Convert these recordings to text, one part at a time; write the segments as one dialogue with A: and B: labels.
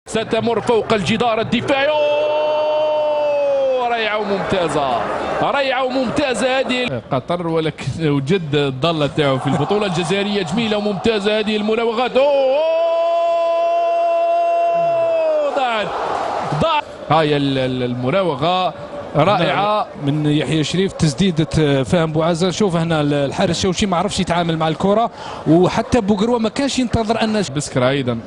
A: ستمر فوق الجدار الدفاعي. رائعة وممتازة، رائعة وممتازة هذه قطر، ولكن وجد الضالة تاعو في البطولة الجزائرية. جميلة وممتازة هذه المراوغات. ضاعت هاي المراوغة رائعة
B: من يحيى شريف. تسديدة فهم بوعزة. شوف هنا الحارس شوشي ما عرفش يتعامل مع الكرة، وحتى بوقروة ما كانش ينتظر أن
A: بسكرة أيضا.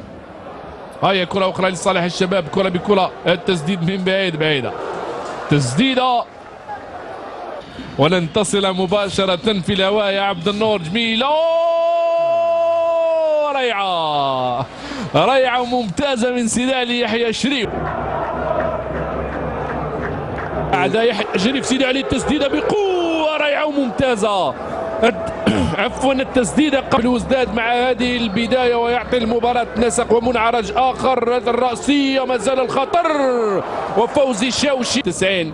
A: هاي كرة أخرى لصالح الشباب، كرة بكرة، التسديد من بعيدة تسديدة ولن تصل مباشرة في الهواء يا عبد النور. جميلة، رائعة وممتازة من سيدي يحيى شريف. بعد يحيى شريف سيدي علي التسديدة بقوة، رائعة وممتازة. عفوا التسديدة قبل وزداد مع هذه البداية، ويعطي المباراة نسق ومنعرج آخر. الرأسية ما زال الخطر، وفوزي شوشي 90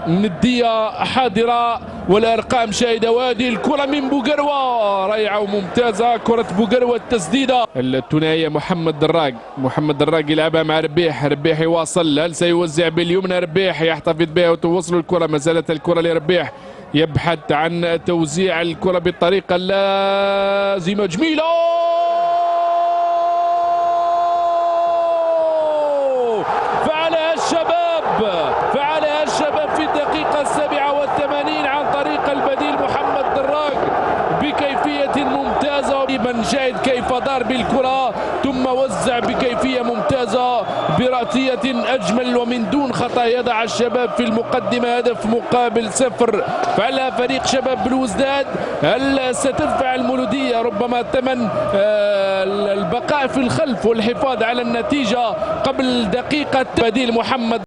A: ندية حاضرة والأرقام شاهدة. وهذه الكرة من بوقروة رائعة وممتازة، كرة بوقروة التسديدة. الثنائية محمد دراج يلعبها مع ربيح يواصل. هل سيوزع باليمنى؟ ربيح يحتفظ بها وتوصل الكرة. ما زالت الكرة لربيح، يبحث عن توزيع الكرة بالطريقة اللازمة. جميلة، فعلها الشباب في الدقيقة 87 عن طريق البديل محمد دراج بكيفية ممتازة. نشاهد كيف دار بالكرة ثم وزع بكيفية ممتازة برأسية أجمل ومن دون خطأ. يضع الشباب في المقدمة، هدف مقابل 0. فعلى فريق شباب بلوزداد. هل ستدفع المولودية ربما ثمن البقاء في الخلف والحفاظ على النتيجة قبل دقيقة؟ بديل محمد